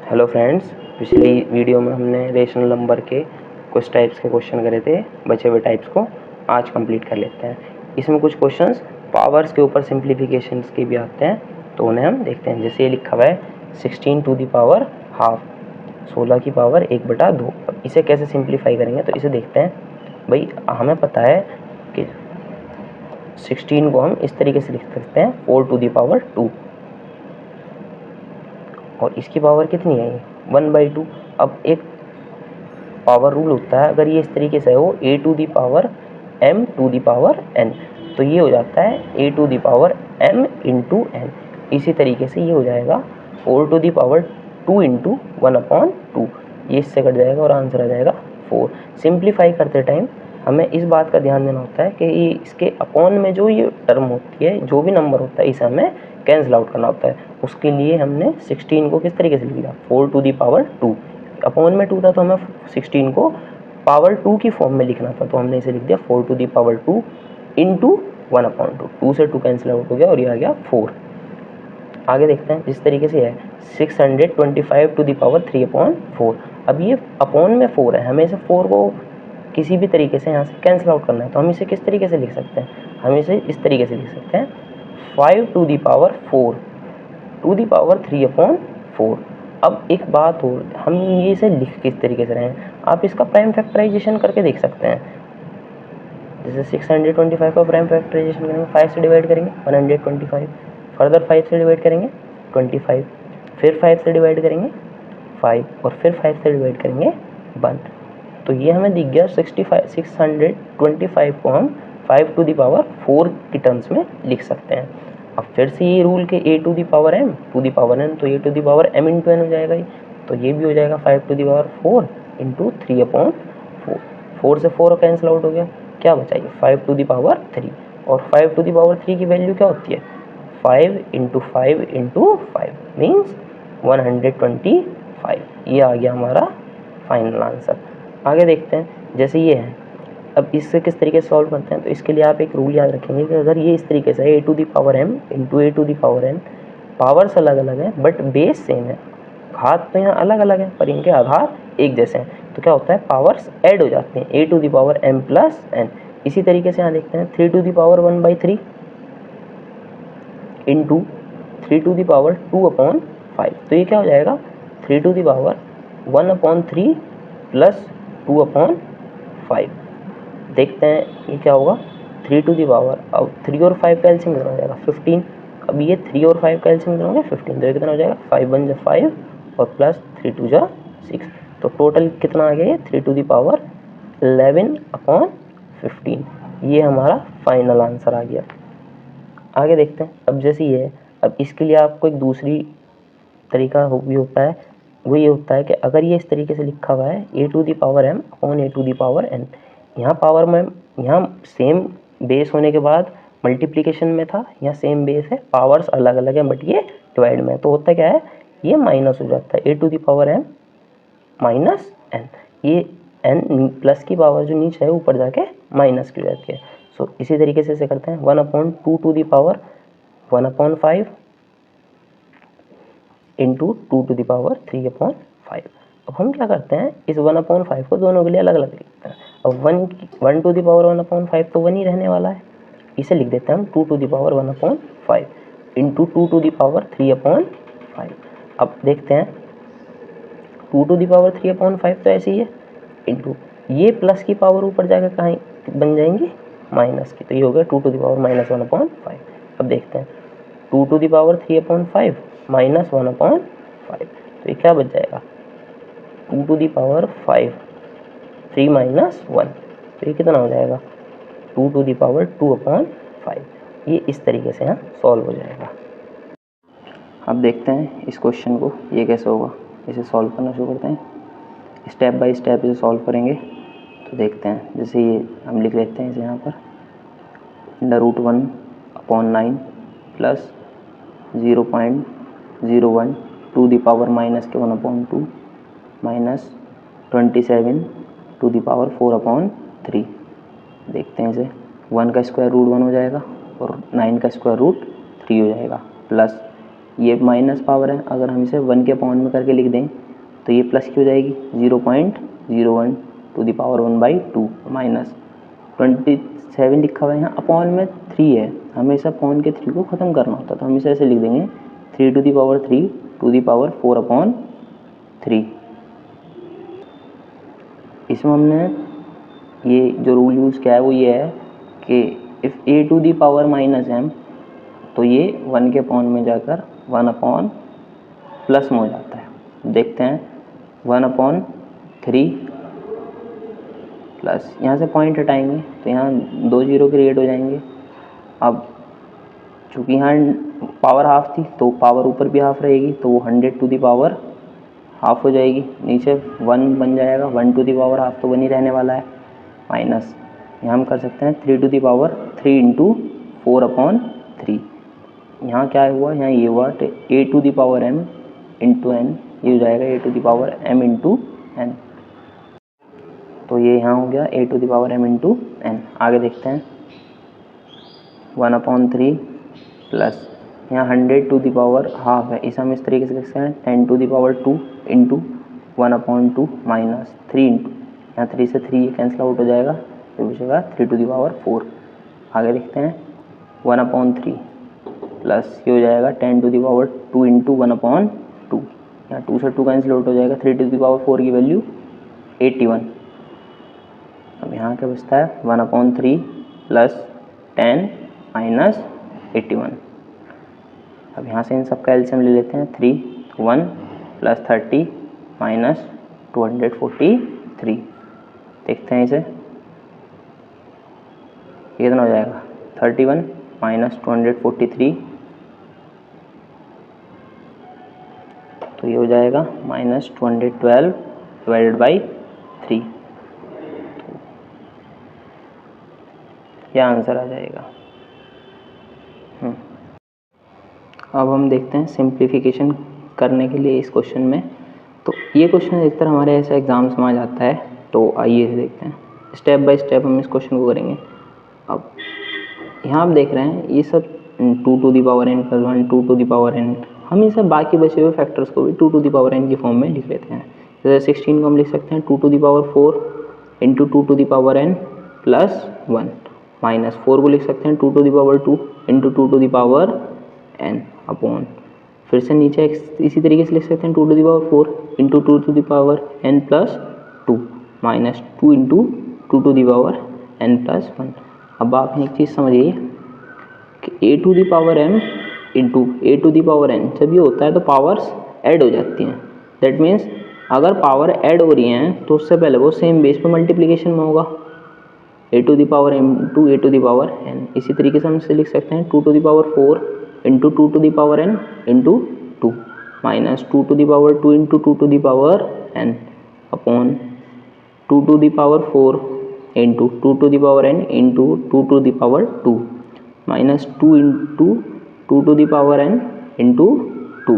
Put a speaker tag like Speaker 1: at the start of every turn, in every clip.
Speaker 1: Hello friends, पिछली video में हमने रेशनल नंबर के कुछ टाइप्स के क्वेश्चन करे थे। बचे हुए टाइप्स को आज कंप्लीट कर लेते हैं। इसमें कुछ क्वेश्चंस पावर्स के ऊपर सिंप्लीफिकेशंस के भी आते हैं, तो उन्हें हम देखते हैं। जैसे ये लिखा हुआ है 16 टू दी पावर हाफ, 16 की पावर 1/2। अब इसे कैसे सिंप्लीफाई करेंगे तो इसे देखते हैं। भाई हमें पता है कि 16 को हम इस तरीके से लिख सकते हैं 4 टू दी पावर 2, और इसकी पावर कितनी है, 1/2। अब एक पावर रूल होता है, अगर ये इस तरीके से हो a to the power m to the power n, तो ये हो जाता है a to the power m into n। इसी तरीके से ये हो जाएगा 4 टू दी पावर 2 इंटू 1/2। ये इससे कट जाएगा और आंसर आ जाएगा 4। सिंप्लीफाई करते टाइम हमें इस बात का ध्यान देना होता है कि ये इसके अपॉन में जो ये टर्म होती है, जो भी नंबर होता है, इसे हमें कैंसिल आउट करना होता है। उसके लिए हमने 16 को किस तरीके से लिख दिया, 4 टू दी पावर 2। अपॉन में 2 था तो हमें 16 को पावर 2 की फॉर्म में लिखना था, तो हमने इसे लिख दिया 4 टू दी पावर 2 इंटू 1/2। 2 से 2 कैंसिल आउट हो गया और ये आ गया 4। आगे देखते हैं, जिस तरीके से है 625 टू दी पावर 3/4। अब ये अपॉन में 4 है, हमें इसे 4 को किसी भी तरीके से यहाँ से कैंसिल आउट करना है, तो हम इसे किस तरीके से लिख सकते हैं, हम इसे इस तरीके से लिख सकते हैं 5 to the power 4 to the power 3/4। अब एक बात हो, हम ये इसे लिख किस तरीके से रहे हैं, आप इसका प्राइम फैक्टराइजेशन करके देख सकते हैं। जैसे 625 का प्राइम फैक्टराइजेशन करेंगे, 5 से डिवाइड करेंगे 125, फर्दर 5 से डिवाइड करेंगे 25, फिर 5 से डिवाइड करेंगे 5, और फिर 5 से डिवाइड करेंगे 1। तो ये हमें दिख गया 625 को हम 5 टू दी पावर 4 की टर्म्स में लिख सकते हैं। अब फिर से ये रूल के a to the power m to the power n, तो a to the power m into n हो जाएगा, तो ये भी हो जाएगा 5 टू दी पावर 4 इंटू 3/4। 4 से 4 कैंसिल आउट हो गया, क्या बचा, ये 5 टू दी पावर 3। और 5 टू दी पावर 3 की वैल्यू क्या होती है, 5 इंटू 5 इंटू 5 मीन्स 125। ये आ गया हमारा फाइनल आंसर। आगे देखते हैं, जैसे ये है, अब इससे किस तरीके से सॉल्व करते हैं, तो इसके लिए आप एक रूल याद रखेंगे कि अगर ये इस तरीके से है a to the power m into a to the power n, powers अलग अलग हैं बट बेस सेम है, घात तो यहाँ अलग अलग है पर इनके आधार एक जैसे हैं, तो क्या होता है, पावर्स ऐड हो जाते हैं, a to the power m plus n। इसी तरीके से यहाँ देखते हैं 3 to the power 1/3 into 3 to the power 2/5, तो ये क्या हो जाएगा 3 टू दी पावर 1/3 प्लस 2/5। देखते हैं ये क्या होगा, 3 टू दी पावर, अब 3 और 5 का एलसीएम कितना हो जाएगा 15। अब ये 3 और 5 का एलसीएम कितना हो गया 15, तो ये कितना हो जाएगा 5 1 जा 5 और प्लस 3 2 जा 6, तो टोटल कितना आ गया ये 3 टू दी पावर 11/15। ये हमारा फाइनल आंसर आ गया। आगे देखते हैं, अब जैसे ये है, अब इसके लिए आपको एक दूसरी तरीका भी होता है, वो ये होता है कि अगर ये इस तरीके से लिखा हुआ है a to the power m upon a to the power n, यहाँ पावर में यहाँ सेम बेस होने के बाद मल्टीप्लिकेशन में था, यहाँ सेम बेस है, पावर्स अलग अलग हैं बट ये डिवाइड में है, तो होता क्या है, ये माइनस हो जाता है a to the power m minus n। ये n प्लस की पावर जो नीचे है ऊपर जाके माइनस की हो जाती है। सो इसी तरीके से इसे करते हैं 1/2 to the power 1/5 into 2 to the power 3/5। अब हम क्या करते हैं, इस 1/5 को दोनों के लिए अलग अलग लिखते हैं। अब 1 टू दी पावर 1/5 तो 1 ही रहने वाला है, इसे लिख देते हैं हम 2 to the power 1/5 into 2 to the power 3/5। अब देखते हैं 2 टू दी पावर 3/5 तो ऐसे ही है, इंटू ये प्लस की पावर ऊपर जाकर कहाँ बन जाएंगी, माइनस की, तो ये हो गया 2 टू दी पावर -1/5। अब देखते हैं 2 टू दी पावर 3/5 माइनस 1/5, तो ये क्या बच जाएगा 2 टू दी पावर 5 3 माइनस 1, तो ये कितना हो जाएगा 2 टू दी पावर 2/5। ये इस तरीके से यहाँ सॉल्व हो जाएगा। अब देखते हैं इस क्वेश्चन को, ये कैसे होगा, इसे सॉल्व करना शुरू करते हैं। स्टेप बाय स्टेप इसे सॉल्व करेंगे, तो देखते हैं। जैसे ये हम लिख लेते हैं इसे यहाँ पर √1/9 plus 0.01 to the power minus के 1/2 माइनस 27 टू दी पावर 4/3। देखते हैं इसे, 1 का स्क्वायर रूट 1 हो जाएगा और 9 का स्क्वायर रूट 3 हो जाएगा, प्लस ये माइनस पावर है, अगर हम इसे 1 के अपॉन में करके लिख दें तो ये प्लस की हो जाएगी 0.01 टू द पावर 1/2 माइनस 27 लिखा हुआ है यहाँ, अपॉन में 3 है, हमें इस अपॉन के 3 को ख़त्म करना होता है, तो हम इसे ऐसे लिख देंगे 3 to the power 3 to the power 4/3। इसमें हमने ये जो रूल यूज़ किया है वो ये है कि if a to the power minus m, तो ये 1 के अपॉन में जाकर 1/+ में हो जाता है। देखते हैं 1/3 प्लस, यहाँ से पॉइंट हटाएंगे तो यहाँ 2 0 क्रिएट हो जाएंगे। अब चूँकि यहाँ पावर हाफ थी तो पावर ऊपर भी हाफ रहेगी, तो वो 100 टू दी पावर हाफ हो जाएगी, नीचे 1 बन जाएगा, 1 टू दी पावर हाफ तो 1 ही रहने वाला है, माइनस यहाँ हम कर सकते हैं 3 टू दी पावर 3 इंटू 4/3। यहाँ क्या हुआ, यहाँ ये हुआ a to the power m into n, ये हो जाएगा a to the power m into n, तो ये यहाँ हो गया a to the power m into n। आगे देखते हैं 1/3 प्लस यहाँ 100 टू दी पावर हाफ है, इसे हम इस तरीके से लिख सकते हैं 10 to the power 2 into 1/2 minus 3 into, यहाँ 3 से 3 कैंसिल आउट हो जाएगा, तो बचेगा 3 टू दी पावर 4। आगे देखते हैं 1/3 प्लस ये हो जाएगा 10 टू दी पावर 2 इंटू 1/2, यहाँ 2 से 2 कैंसिल आउट हो जाएगा, 3 टू दी पावर 4 की वैल्यू 81। अब यहाँ क्या बचता है 1/3 प्लस 10 माइनस 81। अब यहाँ से इन सब का एलसीएम ले लेते हैं, 3 1 प्लस 30 माइनस 243। देखते हैं इसे, ये कितना हो जाएगा 31 माइनस 243, तो ये हो जाएगा माइनस 212 डिवाइडेड बाई 3, यह आंसर आ जाएगा। अब हम देखते हैं सिंप्लीफिकेशन करने के लिए इस क्वेश्चन में, तो ये क्वेश्चन अधिकतर हमारे ऐसे एग्जाम्स में आ जाता है, तो आइए देखते हैं स्टेप बाय स्टेप हम इस क्वेश्चन को करेंगे। अब यहाँ आप देख रहे हैं ये सब 2 to the power n plus 1 2 to the power n, हम ये सब बाकी बचे हुए फैक्टर्स को भी 2 टू दी पावर n की फॉर्म में लिख लेते हैं। जैसे 16 को हम लिख सकते हैं 2 to the power 4 into 2 to the power n plus 1, minus 4 को लिख सकते हैं 2 to the power 2 into 2 to the power n upon, फिर से नीचे इसी तरीके से लिख सकते हैं 2 to the power 4 into 2 to the power n plus 2 minus 2 into 2 to the power n plus 1। अब आप एक चीज़ समझिए कि a to the power m into a to the power n, जब ये होता है तो पावर्स ऐड हो जाती हैं। दैट मीन्स अगर पावर ऐड हो रही हैं तो उससे पहले वो सेम बेस पे मल्टीप्लिकेशन में होगा, a to the power m into a to the power n। इसी तरीके से हम इसे लिख सकते हैं 2 to the power 4 into 2 to the power n into 2 minus 2 to the power 2 into 2 to the power n upon 2 to the power 4 into 2 to the power n into 2 to the power 2 minus 2 into 2 to the power n into 2।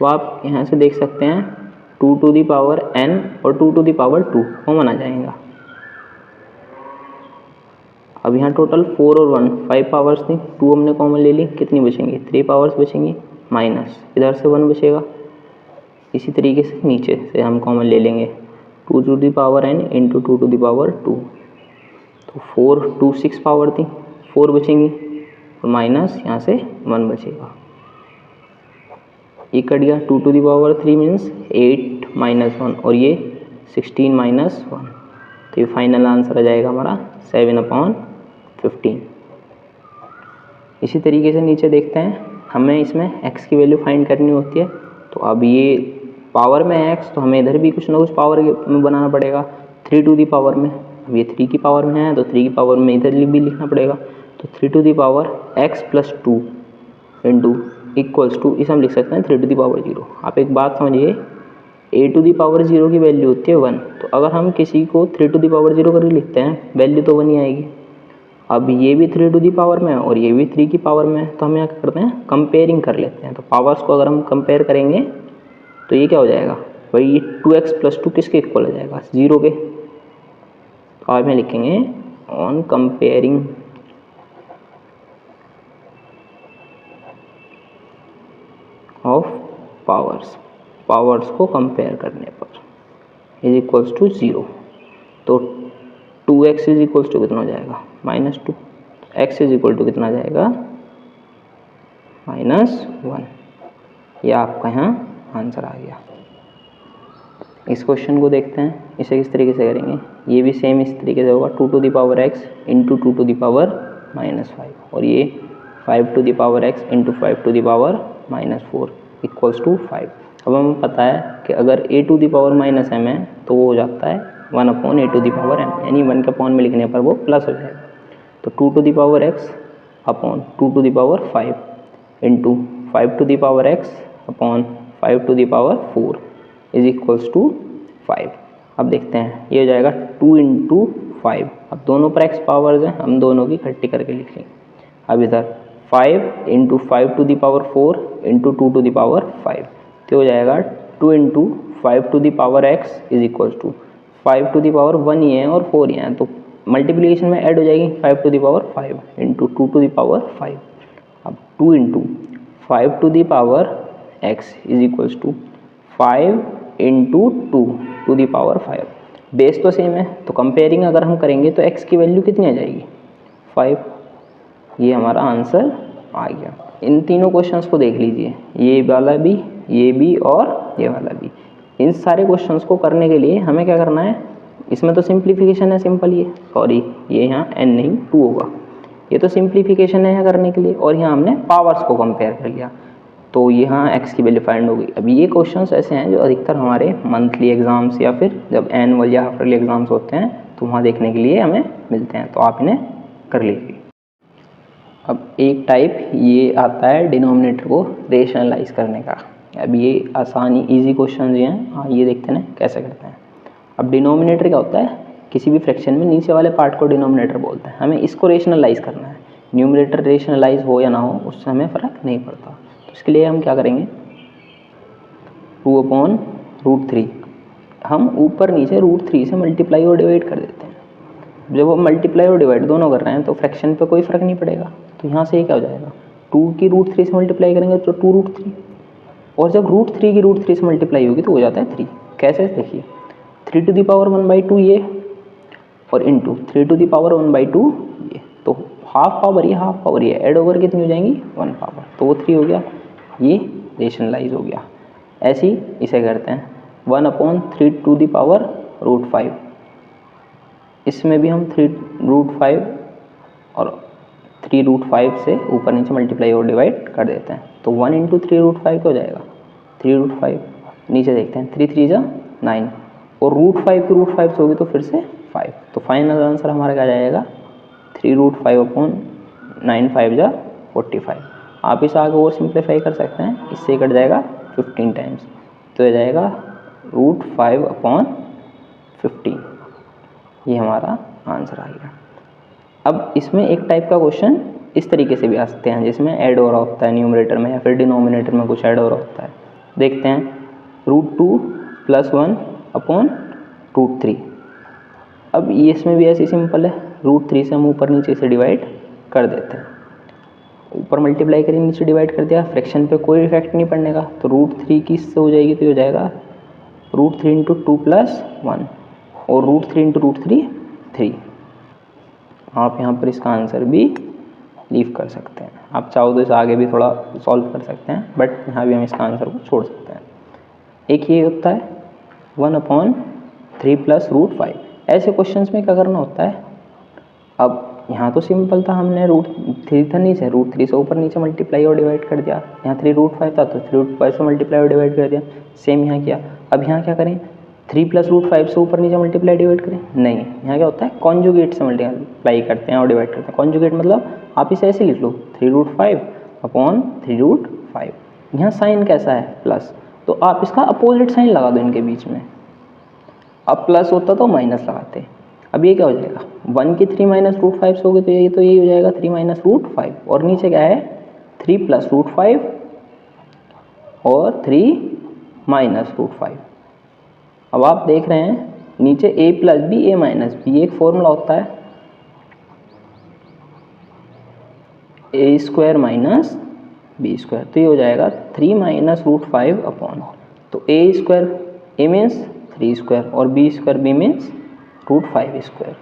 Speaker 1: तो आप यहाँ से देख सकते हैं 2 to the power n और 2 to the power 2 common आ जाएगा। अब यहाँ टोटल 4 और 1 5 पावर्स थी, 2 हमने कॉमन ले ली, कितनी बचेंगी 3 पावर्स बचेंगी, माइनस इधर से 1 बचेगा। इसी तरीके से नीचे से हम कॉमन ले लेंगे 2 to the power n into 2 to the power 2, तो 4 2 6 पावर थी, 4 बचेंगी और माइनस यहाँ से 1 बचेगा, ये कट गया 2 to the power 3 means 8 minus 1 और ये 16 माइनस 1, तो ये फाइनल आंसर आ जाएगा हमारा 7/15। इसी तरीके से नीचे देखते हैं, हमें इसमें x की वैल्यू फाइंड करनी होती है, तो अब ये पावर में x तो हमें इधर भी कुछ ना कुछ पावर में बनाना पड़ेगा 3 टू दी पावर में, अब ये 3 की पावर में है तो 3 की पावर में इधर भी लिखना पड़ेगा, तो 3 to the power x plus 2 into equals to, इसे हम लिख सकते हैं 3 टू दी पावर 0। आप एक बात समझिए a टू दी पावर 0 की वैल्यू होती है 1, तो अगर हम किसी को 3 टू दी पावर 0 करके लिखते हैं वैल्यू तो 1 ही आएगी। अब ये भी 3 टू दी पावर में है और ये भी 3 की पावर में है, तो हम यहाँ क्या करते हैं कंपेयरिंग कर लेते हैं, तो पावर्स को अगर हम कंपेयर करेंगे तो ये क्या हो जाएगा वही 2x प्लस 2 किसके इक्वल हो जाएगा 0 के, तो आज में लिखेंगे ऑन कंपेयरिंग पावर्स को कंपेयर करने पर इज इक्वल्स टू 0। तो 2x इज इक्वल्स टू कितना हो जाएगा, -2। x इज इक्वल टू कितना जाएगा, -1। ये आपका यहाँ आंसर आ गया। इस क्वेश्चन को देखते हैं, इसे किस तरीके से करेंगे। ये भी सेम इस तरीके से होगा, 2 to the power x into 2 to the power -5, और ये 5 to the power x into 5 to the power -4 equals to 5। अब हमें पता है कि अगर a to the power -m है तो वो हो जाता है 1/a to the power m, यानी 1 के अपॉन में लिखने पर वो प्लस हो जाएगा। तो 2 to the power x upon 2 to the power 5 into 5 to the power x upon 5 to the power 4 is equals to 5। अब देखते हैं, ये हो जाएगा 2 इंटू 5। अब दोनों पर x पावर्स हैं, हम दोनों की इकट्ठी करके लिख लेंगे। अब इधर 5 into 5 to the power 4 into 2 to the power 5, तो हो जाएगा 2 into 5 to the power x is equals to 5 to the power 1 ये है और 4 ये है, तो मल्टीप्लिकेशन में ऐड हो जाएगी 5 to the power 5 into 2 to the power 5। अब 2 into 5 to the power x is equals to 5 into 2 to the power 5। Base तो सेम है, तो कंपेयरिंग अगर हम करेंगे तो x की वैल्यू कितनी आ जाएगी, 5। ये हमारा आंसर आ गया। इन तीनों क्वेश्चंस को देख लीजिए, ये वाला भी, ये भी और ये वाला भी। इन सारे क्वेश्चंस को करने के लिए हमें क्या करना है, इसमें तो सिंप्लीफिकेशन है सिंपल, ये सॉरी ये यहाँ n नहीं 2 होगा, ये तो सिंप्लीफिकेशन है यहाँ करने के लिए, और यहाँ हमने पावर्स को कंपेयर कर लिया, तो यहाँ x की वैल्यू फाइंड होगी। अभी ये क्वेश्चंस ऐसे हैं जो अधिकतर हमारे मंथली एग्जाम्स या फिर जब एनुअल या हाफ ईयरली एग्जाम्स होते हैं तो वहाँ देखने के लिए हमें मिलते हैं, तो आप इन्हें कर लीजिए। अब एक टाइप ये आता है डिनोमिनेटर को रेशनलाइज करने का। अब ये आसानी ईजी क्वेश्चन ये हैं, हाँ ये देखते हैं कैसे करते हैं। अब डिनोमिनेटर क्या होता है, किसी भी फ्रैक्शन में नीचे वाले पार्ट को डिनोमिनेटर बोलते हैं। हमें इसको रेशनलाइज करना है, न्यूमरेटर रेशनलाइज हो या ना हो उससे हमें फ़र्क नहीं पड़ता। तो इसके लिए हम क्या करेंगे, 2/√3 हम ऊपर नीचे √3 से मल्टीप्लाई और डिवाइड कर देते हैं। जब हम मल्टीप्लाई और डिवाइड दोनों कर रहे हैं तो फ्रैक्शन पे कोई फ़र्क नहीं पड़ेगा, तो यहाँ से ये क्या हो जाएगा, 2 की √3 से मल्टीप्लाई करेंगे तो 2√3, और जब √3 की √3 से मल्टीप्लाई होगी तो हो जाता है 3। कैसे, देखिए 3 to the power 1/2 ये, और इंटू 3 to the power 1/2 ये, तो हाफ पावर ये ऐड ओवर कितनी हो जाएंगी, 1 पावर, तो वो 3 हो गया, ये रेशनलाइज हो गया। ऐसे ही इसे करते हैं 1/3 to the power √5, इसमें भी हम 3√5 और 3√5 से ऊपर नीचे मल्टीप्लाई और डिवाइड कर देते हैं, तो 1 इंटू 3√5 क्या हो जाएगा, 3√5। नीचे देखते हैं 3 3 जा 9, और √5 की √5 से होगी तो फिर से 5, तो फाइनल आंसर हमारा क्या जाएगा, 3√5/9 5 जा 45। आप इसे आगे और सिंप्लीफाई कर सकते हैं, इससे कट जाएगा 15 टाइम्स, तो ये जाएगा √5/15। ये हमारा आंसर आ गया। अब इसमें एक टाइप का क्वेश्चन इस तरीके से भी आ सकते हैं जिसमें ऐड हो रहा होता है न्यूमरेटर में या फिर डिनोमिनेटर में कुछ ऐड हो रहा होता है। देखते हैं, √2 + 1/√3। अब ये इसमें भी ऐसी सिंपल है, √3 से हम ऊपर नीचे से डिवाइड कर देते हैं, ऊपर मल्टीप्लाई करें नीचे डिवाइड कर दिया, फ्रैक्शन पे कोई इफेक्ट नहीं पड़ने का, तो √3 की इससे हो जाएगी, तो हो जाएगा √3 इंटू 2 + 1, और √3 इंटू √3 3। आप यहाँ पर इसका आंसर भी लीव कर सकते हैं, आप चाहो तो इसे आगे भी थोड़ा सॉल्व कर सकते हैं, बट यहाँ भी हम इसका आंसर को छोड़ सकते हैं। एक ये होता है 1/3 + √5। ऐसे क्वेश्चंस में क्या करना होता है, अब यहाँ तो सिंपल था, हमने √3 था नीचे, √3 से ऊपर नीचे मल्टीप्लाई और डिवाइड कर दिया, यहाँ 3√5 था तो 3√5 से मल्टीप्लाई और डिवाइड कर दिया, सेम यहाँ किया। अब यहाँ क्या करें, 3 + √5 से ऊपर नीचे मल्टीप्लाई डिवाइड करें, नहीं, यहाँ क्या होता है कॉन्जुगेट से मल्टीप्लाई करते हैं और डिवाइड करते हैं। कॉन्जुगेट मतलब आप इसे ऐसे लिख लो 3√5/3√5। यहाँ साइन कैसा है, प्लस, तो आप इसका अपोजिट साइन लगा दो इनके बीच में। अब प्लस होता तो माइनस लगाते। अब ये क्या हो जाएगा, 1 की 3 - √5 से होगी तो यही हो जाएगा 3 - √5, और नीचे क्या है 3 + √5 और 3 - √5। अब आप देख रहे हैं नीचे a + b a - b, एक फॉर्मूला होता है a² - b², तो ये हो जाएगा
Speaker 2: 3 माइनस रूट 5 अपॉन, तो A square A means 3 square और B square B means root 5 square.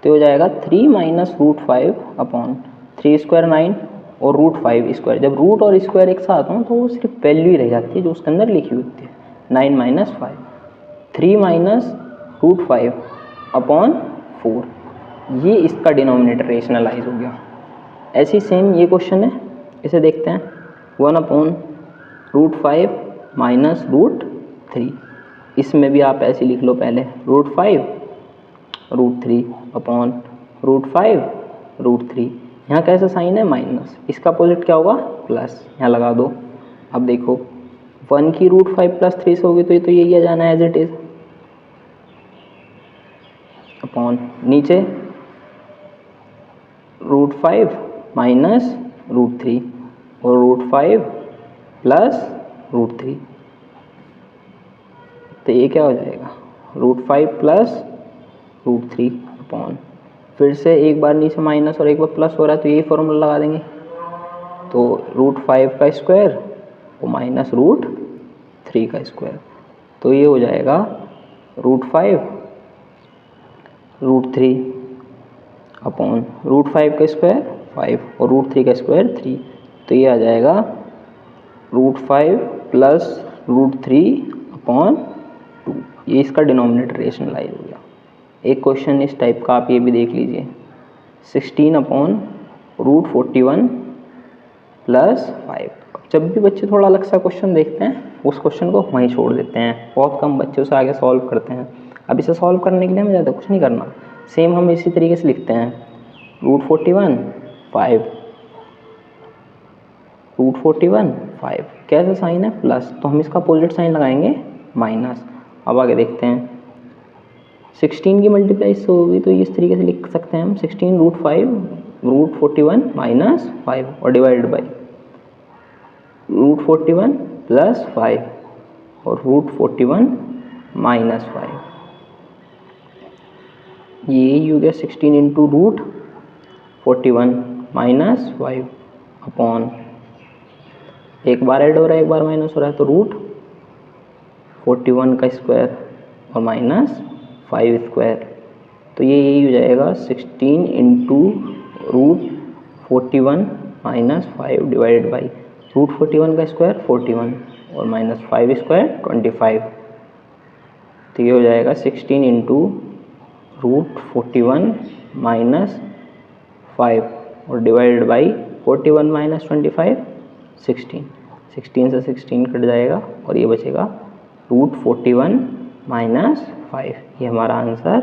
Speaker 2: तो हो जाएगा 3 माइनस रूट 5 अपॉन 3 स्क्वायर 9 और रूट 5 स्क्वायर। जब रूट और स्क्वायर एक साथ हों तो वो सिर्फ वैल्यू ही रह जाती है जो उसके अंदर लिखी होती है, 9 माइनस 5, 3 माइनस रूट 5 अपॉन 4, ये इसका डिनोमिनेटर रेशनलाइज हो गया। ऐसे ही सेम ये क्वेश्चन है, इसे देखते हैं। 1 अपॉन रूट 5 माइनस रूट 3, इसमें भी आप ऐसे लिख लो पहले, root 5 root 3 upon root 5 root 3। यहाँ कैसा साइन है माइनस, इसका अपोजिट क्या होगा प्लस, यहाँ लगा दो। अब देखो 1 की रूट 5 प्लस 3 से होगी तो यही आ जाना है एज इट इज, अपॉन नीचे रूट 5 माइनस रूट 3 और रूट 5 प्लस रूट 3, तो ये क्या हो जाएगा रूट 5 प्लस रूट 3 अपॉन, फिर से एक बार नीचे माइनस और एक बार प्लस हो रहा है तो यही फॉर्मूला लगा देंगे। तो रूट 5 का स्क्वायर और माइनस रूट 3 का स्क्वायर, तो ये हो जाएगा रूट 5 रूट 3 अपॉन रूट 5 का स्क्वायर 5 और रूट 3 का स्क्वायर 3, तो ये आ जाएगा रूट 5 प्लस रूट 3 अपॉन 2। ये इसका डिनोमिनेटर रेशनलाइज हो गया। एक क्वेश्चन इस टाइप का आप ये भी देख लीजिए, 16 अपॉन रूट 41 प्लस 5। जब भी बच्चे थोड़ा अलग सा क्वेश्चन देखते हैं उस क्वेश्चन को वहीं छोड़ देते हैं, बहुत कम बच्चे उसे आगे सॉल्व करते हैं। अब इसे सॉल्व करने के लिए हमें ज़्यादा कुछ नहीं करना, सेम हम इसी तरीके से लिखते हैं, रूट 41 5 रूट 41 5, कैसा साइन है प्लस, तो हम इसका अपोजिट साइन लगाएंगे माइनस। अब आगे देखते हैं, 16 की मल्टीप्लाई से होगी तो इस तरीके से लिख सकते हैं हम, 16 रूट 5 रूट 41 माइनस 5 और डिवाइडेड बाई रूट 41 प्लस 5 और रूट 41 माइनस 5, ये हो गया 16 इंटू रूट 41 माइनस 5 अपॉन, एक बार ऐड हो रहा है एक बार माइनस हो रहा है तो रूट 41 का स्क्वायर और माइनस 5 स्क्वायर, तो ये यही हो जाएगा 16 into root 41 minus 5 divided by root 41 का स्क्वायर 41 और माइनस 5 स्क्वायर 25, तो ये हो जाएगा 16 इंटू रूट 41 माइनस 5 और डिवाइडेड बाई 41 माइनस 25 16, 16 से 16 कट जाएगा और ये बचेगा रूट 41 माइनस 5। ये हमारा आंसर